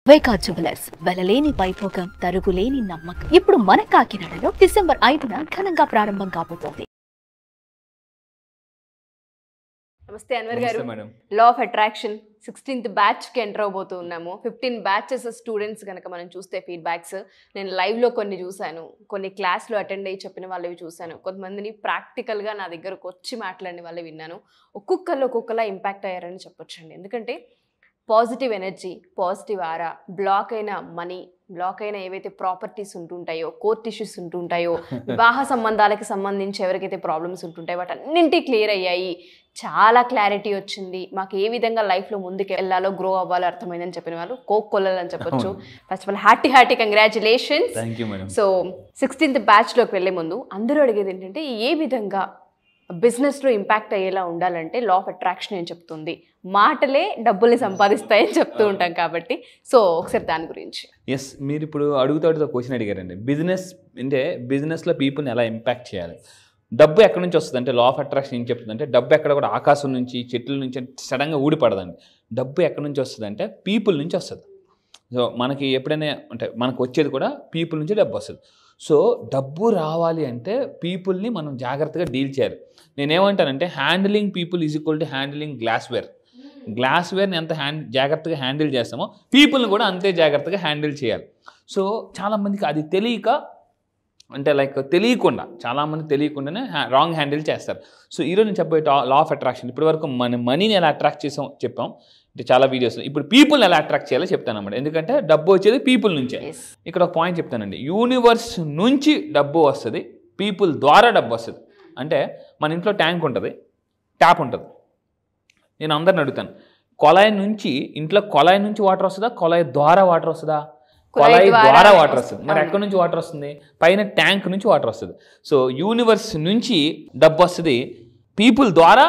వైకా jewellers వెలలేని Vaibhogam తరుగులేని నమ్మకం. ఇప్పుడు మన కాకినాడలో డిసెంబర్ 5న ఘనంగా ప్రారంభం కాబోతోంది. నమస్తే Anwar garu. Law of attraction 16th బ్యాచ్కి ఎంటర్ అవబోతున్నాము. 15 బ్యాచెస్ స్టూడెంట్స్ కనుక మనం చూస్తే ఫీడ్బ్యాక్స్ నేను లైవ్లో కొన్ని చూశాను, కొన్ని క్లాస్లో అటెండ్ అయ్యి చెప్పిన వాళ్ళవి చూశాను, కొంతమందిని ప్రాక్టికల్గా నా దగ్గరకు వచ్చి మాట్లాడిన వాళ్ళవి విన్నాను. ఒక్కొక్కలా ఇంపాక్ట్ అయ్యారని చెప్పొచ్చండి. ఎందుకంటే positive energy, positive aura, block అయిన మనీ, బ్లాక్ అయిన ఏవైతే ప్రాపర్టీస్ ఉంటుంటాయో, కోర్ట్ ఇష్యూస్ ఉంటుంటాయో, వివాహ సంబంధాలకి సంబంధించి ఎవరికైతే ప్రాబ్లమ్స్ ఉంటుంటాయో వాటన్నింటి క్లియర్ అయ్యాయి. చాలా క్లారిటీ వచ్చింది. మాకు ఏ విధంగా లైఫ్లో ముందుకు వెళ్ళాలో, గ్రో అవ్వాలో అర్థమైందని చెప్పిన వాళ్ళు కోకొల్లని చెప్పొచ్చు. First of all hearty congratulations. So 16th బ్యాచ్లోకి వెళ్ళే ముందు అందరూ అడిగేది ఏంటంటే ఏ విధంగా బిజినెస్లో ఇంపాక్ట్ అయ్యేలా ఉండాలంటే లా ఆఫ్ అట్రాక్షన్ ఏం చెప్తుంది, మాటలే డబ్బుల్ని సంపాదిస్తాయని చెప్తూ ఉంటాం కాబట్టి సో ఒకసారి దాని గురించి. ఎస్, మీరు ఇప్పుడు అడుగుతాడుతో క్వశ్చన్ అడిగారండి. బిజినెస్ అంటే బిజినెస్లో పీపుల్ని ఎలా ఇంపాక్ట్ చేయాలి, డబ్బు ఎక్కడి నుంచి వస్తుంది అంటే లా ఆఫ్ అట్రాక్షన్ ఏం చెప్తుంది అంటే డబ్బు ఎక్కడ కూడా ఆకాశం నుంచి, చెట్ల నుంచి సడన్గా ఊడిపడదండి. డబ్బు ఎక్కడి నుంచి వస్తుంది అంటే పీపుల్ నుంచి వస్తుంది. సో మనకి ఎప్పుడైనా అంటే మనకు వచ్చేది కూడా పీపుల్ నుంచి డబ్బు వస్తుంది. సో డబ్బు రావాలి అంటే పీపుల్ని మనం జాగ్రత్తగా డీల్ చేయాలి. నేనేమంటానంటే handling people is equal to handling గ్లాస్వేర్ని ఎంత జాగ్రత్తగా హ్యాండిల్ చేస్తామో పీపుల్ని కూడా అంతే జాగ్రత్తగా హ్యాండిల్ చేయాలి. సో చాలామందికి అది తెలియక అంటే తెలియకుండా చాలామంది తెలియకుండానే రాంగ్ హ్యాండిల్ చేస్తారు. సో ఈరోజు నేను చెప్పే లా ఆఫ్ అట్రాక్షన్ ఇప్పటివరకు మన మనీని ఎలా అట్రాక్ట్ చెప్పాం అంటే చాలా వీడియోస్లో. ఇప్పుడు పీపుల్ని ఎలా అట్రాక్ట్ చేయాలో చెప్తాను అన్నమాట. ఎందుకంటే డబ్బు వచ్చేది పీపుల్ నుంచే. ఇక్కడ ఒక పాయింట్ చెప్తానండి. యూనివర్స్ నుంచి డబ్బు వస్తుంది, పీపుల్ ద్వారా డబ్బు వస్తుంది. అంటే మన ఇంట్లో ట్యాంక్ ఉంటుంది, ట్యాప్ ఉంటుంది. నేను అందరిని అడుగుతాను, ఇంట్లో కొళాయి నుంచి వాటర్ వస్తుందా, కొళాయి ద్వారా వాటర్ వస్తుందా? కొళాయి ద్వారా వాటర్ వస్తుంది. మరి ఎక్కడి నుంచి వాటర్ వస్తుంది? పైన ట్యాంక్ నుంచి వాటర్ వస్తుంది. సో యూనివర్స్ నుంచి డబ్బు వస్తుంది, పీపుల్ ద్వారా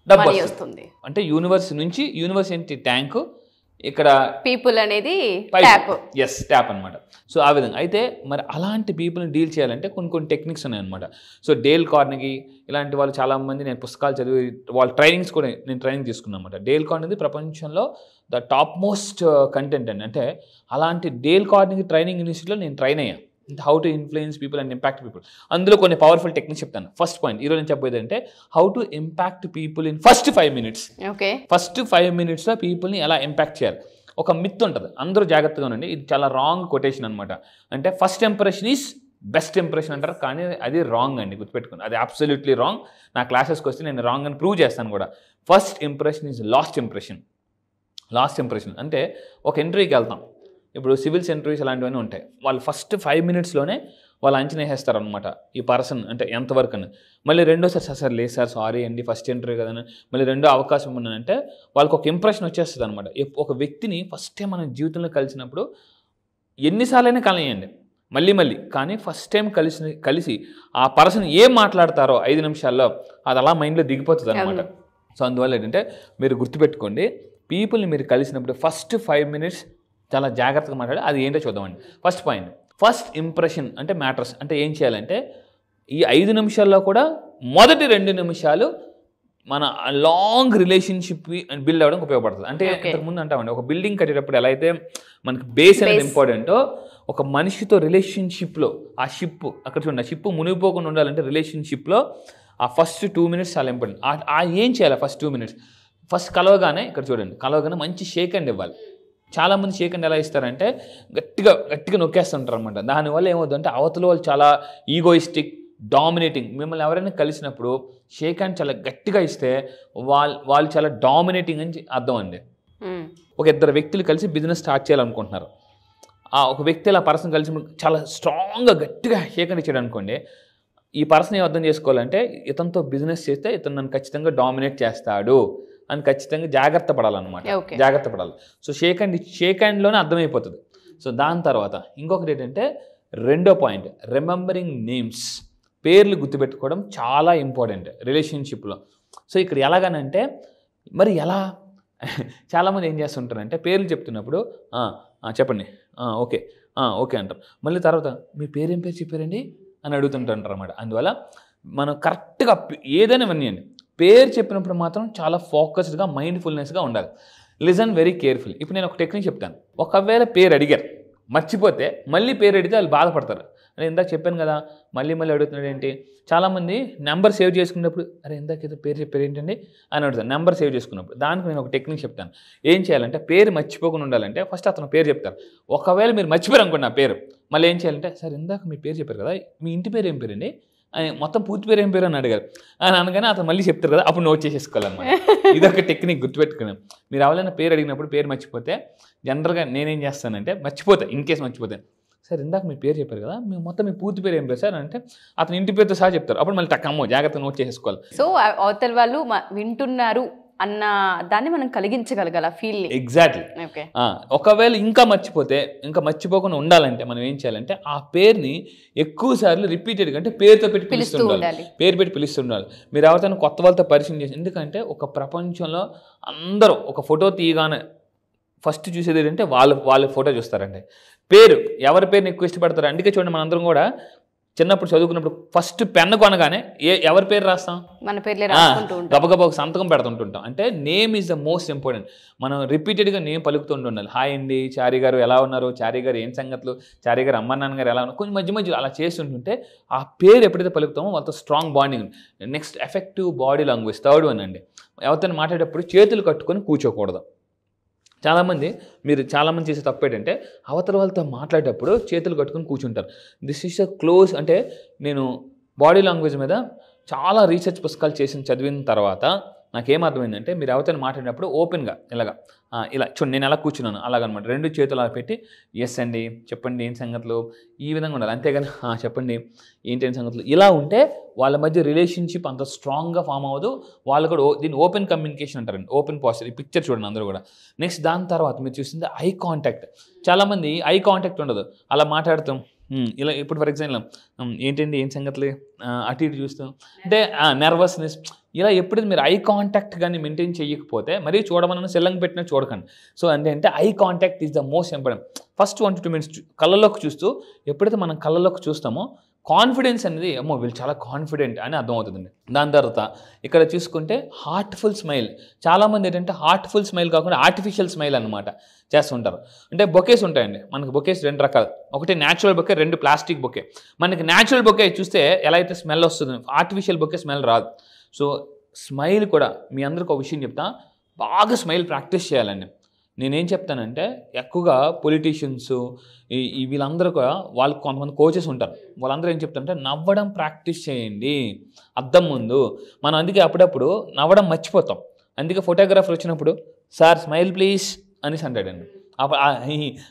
డబ్బు వస్తుంది. అంటే యూనివర్స్ ఏంటి? ట్యాంక్, ఇక్కడ పీపుల్ అనేది ట్యాప్ అనమాట. సో ఆ విధంగా అయితే మరి అలాంటి పీపుల్ని డీల్ చేయాలంటే కొన్ని టెక్నిక్స్ ఉన్నాయన్నమాట. సో డేల్ కార్నెగీ ఇలాంటి వాళ్ళు చాలామంది నేను పుస్తకాలు చదివి వాళ్ళ ట్రైనింగ్స్ కూడా నేను ట్రైనింగ్ తీసుకున్నాను అనమాట. డేల్ కార్నెగీ ప్రపంచంలో ద టాప్ మోస్ట్ కంటెంట్ అండి. అంటే అలాంటి డేల్ కార్నెగీ ట్రైనింగ్ ఇన్స్టిట్యూట్లో నేను ట్రైన్ అయ్యాను. How to influence people and impact people. అందులో కొన్ని పవర్ఫుల్ టెక్నిక్స్ చెప్తాను. ఫస్ట్ పాయింట్ ఈరోజు నేను చెప్పేది అంటే how to impact people in first 5 minutes. First 5 minutesలో పీపుల్ని ఎలా ఇంపాక్ట్ చేయాలి. ఒక మిత్ ఉంటుంది, అందరూ జాగ్రత్తగా ఉండండి. ఇది చాలా రాంగ్ కొటేషన్ అనమాట. అంటే first impression is best impression అంటారు, కానీ అది రాంగ్ అండి, గుర్తుపెట్టుకోండి. అది అబ్సల్యూట్లీ రాంగ్. నా క్లాసెస్కి వస్తే నేను రాంగ్ అని ప్రూవ్ చేస్తాను కూడా. First impression is lost impression అంటే ఒక ఇంటర్వ్యూకి వెళ్తాం, ఇప్పుడు సివిల్స్ ఇంటర్వ్యూస్ అలాంటివన్నీ ఉంటాయి. వాళ్ళు ఫస్ట్ 5 minutesలోనే వాళ్ళు అంచనా వేసేస్తారు అనమాట ఈ పర్సన్ అంటే ఎంతవరకు అని. మళ్ళీ రెండోసారి సార్ లేదు సార్ సారీ అండి ఫస్ట్ ఇంటర్వ్యూ కదని మళ్ళీ రెండో అవకాశం ఉన్నానంటే వాళ్ళకి ఒక ఇంప్రెషన్ వచ్చేస్తుంది అనమాట. ఒక వ్యక్తిని ఫస్ట్ టైం మన జీవితంలో కలిసినప్పుడు ఎన్నిసార్లైనా కలియండి మళ్ళీ కానీ ఫస్ట్ టైం కలిసి ఆ పర్సన్ ఏం మాట్లాడతారో 5 నిమిషాల్లో అది అలా మైండ్లో దిగిపోతుంది అనమాట. సో అందువల్ల ఏంటంటే మీరు గుర్తుపెట్టుకోండి, పీపుల్ని మీరు కలిసినప్పుడు ఫస్ట్ 5 minutes చాలా జాగ్రత్తగా మాట్లాడి అది ఏంటో చూద్దామండి. ఫస్ట్ పాయింట్, ఫస్ట్ ఇంప్రెషన్ అంటే మ్యాటర్స్. అంటే ఏం చేయాలంటే ఈ 5 నిమిషాల్లో కూడా మొదటి 2 నిమిషాలు మన లాంగ్ రిలేషన్షిప్ బిల్డ్ అవ్వడానికి ఉపయోగపడుతుంది. అంటే ఇంతకుముందు అంటామండి, ఒక బిల్డింగ్ కట్టేటప్పుడు ఎలా అయితే మనకి బేస్ అనేది ఇంపార్టెంటో ఒక మనిషితో రిలేషన్షిప్లో ఆ షిప్ అక్కడ చూడండి, ఆ షిప్ మునిగిపోకుండా ఉండాలంటే రిలేషన్షిప్లో ఆ ఫస్ట్ 2 minutes చాలా ఇంపార్టెంట్. ఏం చేయాలి ఫస్ట్ 2 minutes? ఫస్ట్ కలవగానే ఇక్కడ చూడండి, కలవగానే మంచి షేక్ హ్యాండ్ ఇవ్వాలి. చాలామంది షేక్ హ్యాండ్ ఎలా ఇస్తారంటే గట్టిగా నొక్కేస్తుంటారు అనమాట. దానివల్ల ఏమవుతుందంటే అవతల వాళ్ళు చాలా ఈగోయిస్టిక్, డామినేటింగ్. మిమ్మల్ని ఎవరైనా కలిసినప్పుడు షేక్ హ్యాండ్ చాలా గట్టిగా ఇస్తే వాళ్ళు చాలా డామినేటింగ్ అని అర్థం అండి. ఒక 2 వ్యక్తులు కలిసి బిజినెస్ స్టార్ట్ చేయాలనుకుంటున్నారు. ఒక వ్యక్తి అలా పర్సన్ కలిసి చాలా స్ట్రాంగ్గా గట్టిగా షేక్ హ్యాండ్ ఇచ్చాడు అనుకోండి, ఈ పర్సన్ ఏం అర్థం చేసుకోవాలంటే ఇతనితో బిజినెస్ చేస్తే ఇతను నన్ను ఖచ్చితంగా డామినేట్ చేస్తాడు అని ఖచ్చితంగా జాగ్రత్త పడాలన్నమాట. జాగ్రత్త పడాలి. సో షేక్ హ్యాండ్లోనే అర్థమైపోతుంది. సో దాని తర్వాత ఇంకొకటి ఏంటంటే రెండో పాయింట్, రిమెంబరింగ్ నేమ్స్. పేర్లు గుర్తుపెట్టుకోవడం చాలా ఇంపార్టెంట్ రిలేషన్షిప్లో. సో ఇక్కడ ఎలాగనంటే మరి ఎలా చాలామంది ఏం చేస్తుంటారంటే పేర్లు చెప్తున్నప్పుడు చెప్పండి ఓకే అంటారు. మళ్ళీ తర్వాత మీ పేరేం పేరు చెప్పారండి అని అడుగుతుంటారు అన్నమాట. అందువల్ల మనం కరెక్ట్గా ఏదైనా వినియండి, పేరు చెప్పినప్పుడు మాత్రం చాలా ఫోకస్డ్గా మైండ్ఫుల్నెస్గా ఉండాలి. Listen very careful. ఇప్పుడు నేను ఒక టెక్నిక్ చెప్తాను. ఒకవేళ పేరు అడిగారు, మర్చిపోతే మళ్ళీ పేరు అడిగితే వాళ్ళు బాధపడతారు. నేను ఇందాక చెప్పాను కదా, మళ్ళీ అడుగుతున్నాడు ఏంటి. చాలామంది నెంబర్ సేవ్ చేసుకున్నప్పుడు అరే ఇందాక ఏదో పేరు చెప్పారు ఏంటండి అని అడుగుతాను. నెంబర్ సేవ్ చేసుకున్నప్పుడు దానికి నేను ఒక టెక్నిక్ చెప్తాను. ఏం చేయాలంటే పేరు మర్చిపోకుండా ఉండాలంటే ఫస్ట్ అతను పేరు చెప్తారు. ఒకవేళ మీరు మర్చిపోయారు అనుకోండి నా పేరు, మళ్ళీ ఏం చేయాలంటే సార్ ఇందాక మీ పేరు చెప్పారు కదా, మీ ఇంటి పేరు ఏం పేరండి, మొత్తం పూర్తి పేరు ఏం పేరు అని అడిగారు అని అనగానే అతను మళ్ళీ చెప్తారు కదా, అప్పుడు నోట్ చేసేసుకోవాలన్నమాట. ఇదొక టెక్నిక్ గుర్తుపెట్టుకున్నాం. మీరు ఎవరైనా పేరు అడిగినప్పుడు పేరు మర్చిపోతే జనరల్గా నేనేం చేస్తానంటే మర్చిపోతే ఇన్ కేసు మర్చిపోతే సార్ ఇందాక మీ పేరు చెప్పారు కదా, మీ మొత్తం మీ పూర్తి పేరు ఏం పేరు సార్ అంటే అతను ఇంటి పేరుతో సహా చెప్తారు. అప్పుడు మళ్ళీ టక్కమ్మో జాగ్రత్తగా నోట్ చేసేసుకోవాలి. సో అవతల వాళ్ళు వింటున్నారు అన్న దాన్ని మనం కలిగించగలగాలి ఫీల్. ఎగ్జాక్ట్లీ. ఒకవేళ ఇంకా మర్చిపోకుండా ఉండాలంటే మనం ఏం చేయాలంటే ఆ పేరుని ఎక్కువ సార్లు రిపీటెడ్గా అంటే పేరుతో పెట్టి పిలుస్తుండాలి. పేరు పెట్టి పిలుస్తుండాలి. మీరు ఎవరితో కొత్త వాళ్ళతో పరిచయం చేసి, ఎందుకంటే ఒక ప్రపంచంలో అందరూ ఒక ఫోటో తీయగానే ఫస్ట్ చూసేది ఏంటంటే వాళ్ళ ఫోటో చూస్తారండి. పేరు ఎవరి పేరుని ఎక్కువ ఇష్టపడతారు. అందుకే చూడండి మనందరం కూడా చిన్నప్పుడు చదువుకున్నప్పుడు ఫస్ట్ పెన్ను కొనగానే ఎవరి పేరు రాస్తాం, మన పేర్లే గబగబా ఒక సంతకం పెడుతుంటుంటాం. అంటే name is the most important. మనం రిపీటెడ్గా నేమ్ పలుకుతుంటూ ఉండాలి. హాయ్ అండి, చారి గారు ఎలా ఉన్నారు, చారి గారు ఏం సంగతులు, చారి గారు అమ్మ నాన్నగారు ఎలా ఉన్నారు, కొంచెం మధ్యలో అలా చేస్తుంటుంటే ఆ పేరు ఎప్పుడైతే పలుకుతామో వాళ్ళతో strong bonding. Next effective body language, third one అండి. ఎవరితో మాట్లాడేటప్పుడు చేతులు కట్టుకొని కూర్చోకూడదు. చాలామంది చేసే తప్పు ఏంటంటే అవతల వాళ్ళతో మాట్లాడేటప్పుడు చేతులు కట్టుకొని కూర్చుంటారు. This is a close. అంటే నేను బాడీ లాంగ్వేజ్ మీద చాలా రీసెర్చ్ పుస్తకాలు చదివిన తర్వాత నాకేం అర్థమైందంటే మీరు ఎవరితో మాట్లాడినప్పుడు ఓపెన్గా ఇలా చూడండి నేను ఎలా కూర్చున్నాను అలాగనమాట. రెండు చేతులు అలా పెట్టి ఎస్ అండి చెప్పండి ఏం సంగతులు ఈ విధంగా ఉండాలి. అంతేగాని చెప్పండి ఏంటి సంగతులు ఇలా ఉంటే వాళ్ళ మధ్య రిలేషన్షిప్ అంత స్ట్రాంగ్గా ఫామ్ అవ్వదు. వాళ్ళు కూడా దీన్ని ఓపెన్ కమ్యూనికేషన్ అంటారండి, ఓపెన్ పాస్చర్. ఈ పిక్చర్ చూడండి అందరూ కూడా. నెక్స్ట్ దాని తర్వాత మీరు చూసింది ఐ కాంటాక్ట్. చాలామంది ఐ కాంటాక్ట్ ఉండదు, అలా మాట్లాడుతాం ఇలా. ఇప్పుడు ఫర్ ఎగ్జాంపుల్ ఏంటండి ఏం సంగతులు అటు ఇటు చూస్తాం అంటే నర్వస్నెస్. ఇలా ఎప్పుడైతే మీరు ఐ కాంటాక్ట్ కానీ మెయింటైన్ చేయకపోతే మరీ చూడమని సెల్లంగా పెట్టినా చూడకండి. సో అంటే eye contact is the most important. First 1 to 2 minutes కళ్ళలోకి చూస్తూ ఎప్పుడైతే మనం కళ్ళలోకి చూస్తామో కాన్ఫిడెన్స్ అనేది అమ్మో వీళ్ళు చాలా కాన్ఫిడెంట్ అని అర్థమవుతుందండి. దాని తర్వాత ఇక్కడ చూసుకుంటే హార్ట్ఫుల్ స్మైల్. చాలామంది ఏంటంటే హార్ట్ఫుల్ స్మైల్ కాకుండా ఆర్టిఫిషియల్ స్మైల్ అనమాట చేస్తుంటారు. అంటే బొకేస్ ఉంటాయండి మనకి. బొకేస్ 2 రకాలు, ఒకటి న్యాచురల్ బొకే, 2 ప్లాస్టిక్ బొకే. మనకి న్యాచురల్ బొకే చూస్తే ఎలా అయితే స్మెల్ వస్తుంది, ఆర్టిఫిషియల్ బొకే స్మెల్ రాదు. సో స్మైల్ కూడా మీ అందరికి ఒక విషయం చెప్తా, బాగా స్మైల్ ప్రాక్టీస్ చేయాలండి. నేనేం చెప్తానంటే ఎక్కువగా పొలిటీషియన్స్ వీళ్ళందరూ కూడా వాళ్ళకి కొంతమంది కోచెస్ ఉంటారు, వాళ్ళందరూ ఏం చెప్తారంటే నవ్వడం ప్రాక్టీస్ చేయండి అద్దం ముందు. మనం అందుకే అప్పుడప్పుడు నవ్వడం మర్చిపోతాం. అందుకే ఫోటోగ్రాఫర్ వచ్చినప్పుడు సార్ స్మైల్ ప్లీజ్ అనేసి అంటాడండి.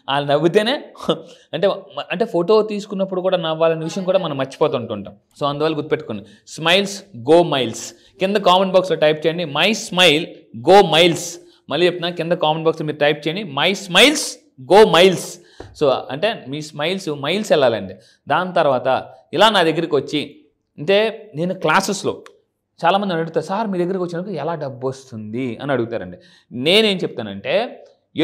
వాళ్ళు నవ్వుతేనే అంటే ఫోటో తీసుకున్నప్పుడు కూడా నవ్వాలనే విషయం కూడా మనం మర్చిపోతుంటుంటాం. సో అందువల్ల గుర్తుపెట్టుకోండి, స్మైల్స్ గో మైల్స్. కింద కామెంట్ బాక్స్లో టైప్ చేయండి మై స్మైల్ గో మైల్స్. మళ్ళీ చెప్తున్నా, కింద కామెంట్ బాక్స్లో మీరు టైప్ చేయండి my smiles go miles. So అంటే మీ స్మైల్స్ మైల్స్ వెళ్ళాలండి. దాని తర్వాత ఇలా నా దగ్గరికి వచ్చి అంటే నేను క్లాసెస్లో చాలామంది అడుగుతారు సార్ మీ దగ్గరికి వచ్చినప్పుడు ఎలా డబ్బు వస్తుంది అని అడుగుతారండి. నేనేం చెప్తానంటే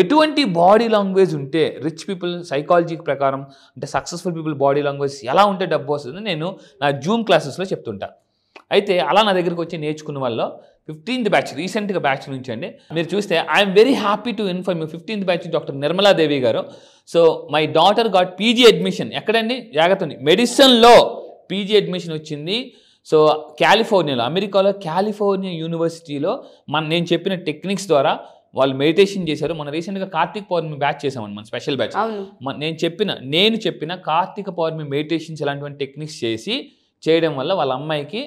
ఎటువంటి బాడీ లాంగ్వేజ్ ఉంటే రిచ్ పీపుల్ సైకాలజీ ప్రకారం అంటే సక్సెస్ఫుల్ పీపుల్ బాడీ లాంగ్వేజ్ ఎలా ఉంటే డబ్బు వస్తుంది నేను నా జూమ్ క్లాసెస్లో చెప్తుంటా. అయితే అలా నా దగ్గరికి వచ్చి నేర్చుకున్న వాళ్ళు 15th బ్యాచ్ రీసెంట్గా బ్యాచ్ నుంచి అండి మీరు చూస్తే I'm very happy to inform you 15th batch doctor Nirmaladevi garu. So my daughter got PG admission. ఎక్కడండి జాగ్రత్త ఉంది, మెడిసిన్లో పీజీ అడ్మిషన్ వచ్చింది. సో కాలిఫోర్నియాలో, అమెరికాలో కాలిఫోర్నియా యూనివర్సిటీలో నేను చెప్పిన టెక్నిక్స్ ద్వారా వాళ్ళు మెడిటేషన్ చేశారు. మన రీసెంట్గా కార్తీక పౌర్ణమి బ్యాచ్ చేసామని మన స్పెషల్ బ్యాచ్. నేను చెప్పిన కార్తీక పౌర్ణమి మెడిటేషన్స్ ఇలాంటివంటి టెక్నిక్స్ చేయడం వల్ల వాళ్ళ అమ్మాయికి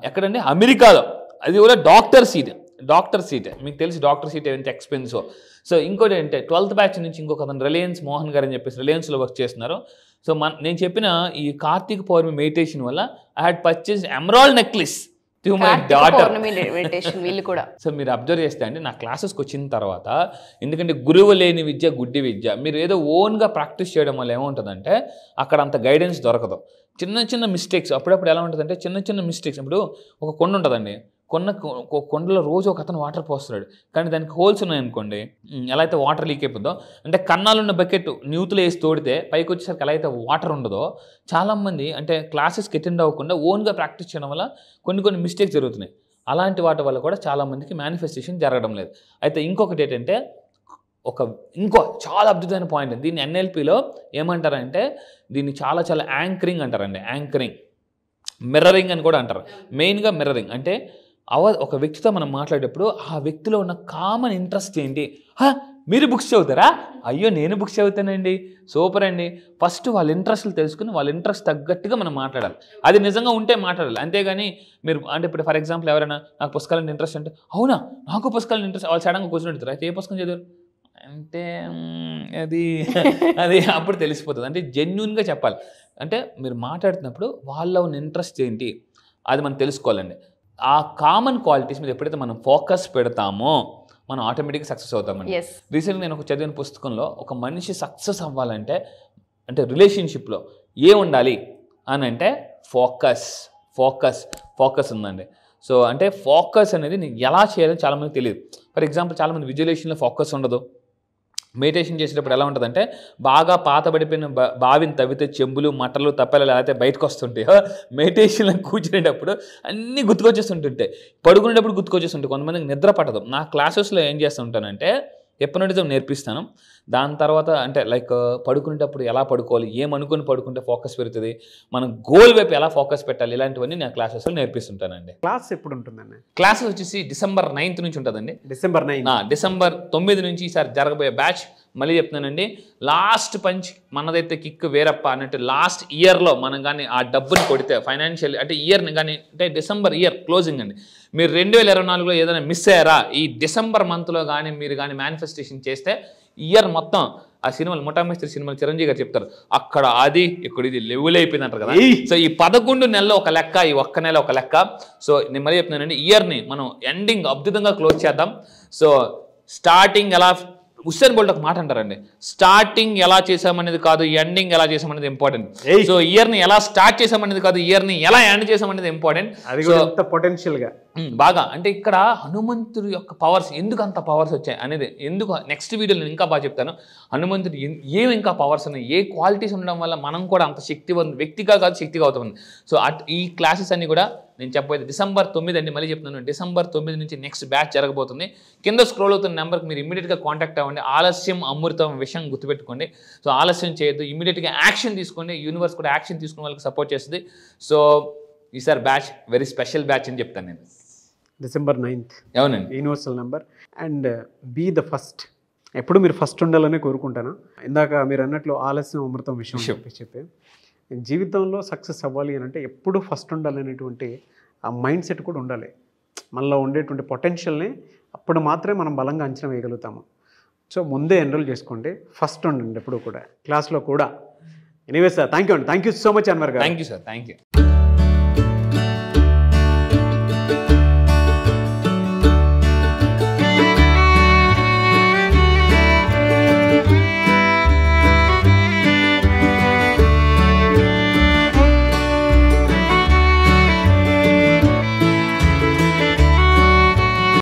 ఎక్కడండి అమెరికాలో, అది కూడా డాక్టర్ సీట్. మీకు తెలిసి డాక్టర్ సీట్ ఎంత ఎక్స్పెన్సివ్. సో ఇంకోటి ఏంటంటే 12th బ్యాచ్ నుంచి ఇంకొక అతను రిలయన్స్ మోహన్ గారు అని చెప్పేసి రిలయన్స్లో వర్క్ చేస్తున్నారు. సో నేను చెప్పిన ఈ కార్తీక పౌర్ణమి మెడిటేషన్ వల్ల I had purchase emerald necklace to my daughter. So మీరు అబ్జర్వ్ చేస్తే అండి నా క్లాసెస్కి వచ్చిన తర్వాత, ఎందుకంటే గురువు లేని విద్య గుడ్డి విద్య, మీరు ఏదో ఓన్గా ప్రాక్టీస్ చేయడం వల్ల ఏముంటుందంటే అక్కడ అంత గైడెన్స్ దొరకదు. చిన్న మిస్టేక్స్ అప్పుడప్పుడు ఎలా ఉంటుందంటే చిన్న మిస్టేక్స్. ఇప్పుడు ఒక కొండ ఉంటుందండి, కొండలో రోజు ఒక అతను వాటర్ పోస్తున్నాడు, కానీ దానికి హోల్స్ ఉన్నాయనుకోండి, ఎలా అయితే వాటర్ లీక్ అయిపోద్దో, అంటే కన్నాలున్న బకెట్ న్యూతులు వేసి తోడితే పైకి వచ్చేసరికి ఎలా అయితే వాటర్ ఉండదో, చాలామంది అంటే క్లాసెస్కి అటెండ్ అవ్వకుండా ఓన్గా ప్రాక్టీస్ చేయడం వల్ల కొన్ని మిస్టేక్స్ జరుగుతున్నాయి. అలాంటి వాటి వల్ల కూడా చాలామందికి మేనిఫెస్టేషన్ జరగడం లేదు. అయితే ఇంకొకటి ఏంటంటే ఇంకో చాలా అద్భుతమైన పాయింట్, దీన్ని NLPలో ఏమంటారంటే దీన్ని చాలా చాలా యాంకరింగ్ అంటారండి. యాంకరింగ్, మిర్రరింగ్ అని కూడా అంటారు. మెయిన్గా మిర్రరింగ్ అంటే ఒక వ్యక్తితో మనం మాట్లాడేటప్పుడు ఆ వ్యక్తిలో ఉన్న కామన్ ఇంట్రెస్ట్ ఏంటి. మీరు బుక్స్ చదువుతారా? అయ్యో నేను బుక్స్ చదువుతానండి, సూపర్ అండి. ఫస్ట్ వాళ్ళ ఇంట్రెస్ట్లు తెలుసుకుని వాళ్ళ ఇంట్రెస్ట్ తగ్గట్టుగా మనం మాట్లాడాలి. అది నిజంగా ఉంటే మాట్లాడాలి. అంతేగాని మీరు అంటే ఇప్పుడు ఫర్ ఎగ్జాంపుల్ ఎవరైనా నాకు పుస్తకాలంటే ఇంట్రెస్ట్ అంటే అవునా నాకు పుస్తకాలు ఇంట్రెస్ట్, వాళ్ళు సడన్గా కూర్చొని పెడతారు. అయితే ఏ పుస్తకం చదివారు అంటే అది అప్పుడు తెలిసిపోతుంది. అంటే జెన్యున్గా చెప్పాలి. అంటే మీరు మాట్లాడుతున్నప్పుడు వాళ్ళ ఉన్న ఇంట్రెస్ట్ ఏంటి అది మనం తెలుసుకోవాలండి. ఆ కామన్ క్వాలిటీస్ మీద ఎప్పుడైతే మనం ఫోకస్ పెడతామో మనం ఆటోమేటిక్గా సక్సెస్ అవుతామండి. రీసెంట్గా నేను ఒక చదివిన పుస్తకంలో ఒక మనిషి సక్సెస్ అవ్వాలంటే అంటే రిలేషన్షిప్లో ఏ ఉండాలి అని అంటే ఫోకస్ ఉందండి. సో అంటే ఫోకస్ అనేది నీకు ఎలా చేయాలో చాలామందికి తెలియదు. ఫర్ ఎగ్జాంపుల్ చాలామంది విజువలేషన్లో ఫోకస్ ఉండదు. మెడిటేషన్ చేసేటప్పుడు ఎలా ఉంటుందంటే బాగా పాతబడిపోయిన బావిని తవ్వితే చెంబులు మట్టలు తప్పెలు లేకపోతే బయటకు వస్తుంటాయి. మెడిటేషన్లో కూర్చునేటప్పుడు అన్నీ గుర్తుకొచ్చేస్తుంటుంటాయి, పడుకునేటప్పుడు గుర్తుకొచ్చేస్తుంటాయి. కొంతమందికి నిద్ర పట్టదు. నా క్లాసెస్లో ఏం చేస్తుంటానంటే హిప్నోటిజం నేర్పిస్తాను. దాని తర్వాత అంటే లైక్ పడుకునేటప్పుడు ఎలా పడుకోవాలి, ఏమనుకుని పడుకుంటే ఫోకస్ పెరుగుతుంది, మనం గోల్ వైపు ఎలా ఫోకస్ పెట్టాలి, ఇలాంటివన్నీ నేను క్లాసెస్లో నేర్పిస్తుంటానండి. క్లాస్ ఎప్పుడు ఉంటుందండి? క్లాసెస్ వచ్చేసి December 9th నుంచి ఉంటుందండి. December 9. December 9 నుంచి ఈసారి జరగబోయే బ్యాచ్ మళ్ళీ చెప్తున్నానండి. లాస్ట్ పంచ్ మనదైతే కిక్ వేరప్ప అన్నట్టు లాస్ట్ ఇయర్లో మనం కానీ ఆ డబ్బుని కొడితే ఫైనాన్షియల్ అంటే ఇయర్ని కానీ అంటే డిసెంబర్ ఇయర్ క్లోజింగ్ అండి. మీరు 2024లో ఏదైనా మిస్ అయ్యారా ఈ డిసెంబర్ మంత్లో కానీ మీరు కానీ మేనిఫెస్టేషన్ చేస్తే ఇయర్ మొత్తం ఆ సినిమాలు ముఠామేస్త్రి సినిమాలు చిరంజీవి గారు చెప్తారు అక్కడ అది ఇక్కడ ఇది లెవెల్ అయిపోయింది అంటారు కదా. సో ఈ 11 నెలలు ఒక లెక్క, ఈ ఒక్క నెల ఒక లెక్క. సో నేను మరీ చెప్తున్నానండి ఇయర్ని మనం ఎండింగ్ అద్భుతంగా క్లోజ్ చేద్దాం. సో స్టార్టింగ్ ఎలా హుస్సేన్ బోల్ట్ ఒక మాట అంటారండి, స్టార్టింగ్ ఎలా చేసామనేది కాదు ఎండింగ్ ఎలా చేసామనేది ఇంపార్టెంట్. సో ఇయర్ని ఎలా స్టార్ట్ చేసామనేది కాదు ఇయర్ని ఎలా ఎండ్ చేసామనేది ఇంపార్టెంట్. అది కూడా ఎంత పొటెన్షియల్గా బాగా అంటే ఇక్కడ హనుమంతుడి యొక్క పవర్స్ ఎందుకు అంత పవర్స్ వచ్చాయి అనేది ఎందుకు నెక్స్ట్ వీడియోలో నేను ఇంకా బాగా చెప్తాను. హనుమంతుడు ఏమి ఇంకా పవర్స్ ఉన్నాయి, ఏ క్వాలిటీస్ ఉండడం వల్ల మనం కూడా అంత శక్తివంతం వ్యక్తిగా కాదు శక్తిగా అవుతాం. సో ఈ క్లాసెస్ అన్ని కూడా నేను చెప్పబోయేది December 9 అండి. మళ్ళీ చెప్తున్నాను December 9 నుంచి నెక్స్ట్ బ్యాచ్ జరగబోతుంది. కింద స్క్రోల్ అవుతున్న నెంబర్కి మీరు ఇమీడియట్గా కాంటాక్ట్ అవ్వండి. ఆలస్యం అమృతం విషయం గుర్తుపెట్టుకోండి. సో ఆలస్యం చేయొద్దు, ఇమీడియట్గా యాక్షన్ తీసుకోండి. యూనివర్స్ కూడా యాక్షన్ తీసుకునే వాళ్ళకి సపోర్ట్ చేస్తుంది. సో ఈసారి బ్యాచ్ వెరీ స్పెషల్ బ్యాచ్ అని చెప్తాను నేను. December 9th అవునండి. Universal number and be the first. ఎప్పుడు మీరు ఫస్ట్ ఉండాలనే కోరుకుంటాను. ఇందాక మీరు అన్నట్లు ఆలస్యం అమృతం విషయం చెప్పి జీవితంలో సక్సెస్ అవ్వాలి అని అంటే ఎప్పుడు ఫస్ట్ ఉండాలనేటువంటి ఆ మైండ్ సెట్ కూడా ఉండాలి. మనలో ఉండేటువంటి పొటెన్షియల్ని అప్పుడు మాత్రమే మనం బలంగా అంచనా వేయగలుగుతాము. సో ముందే ఎన్రోల్ చేసుకోండి, ఫస్ట్ ఉండండి ఎప్పుడు కూడా క్లాస్లో కూడా. ఎనీవే సార్, థ్యాంక్ యూ అండి. Thank you so much Anwar garu. Thank you sir, thank you.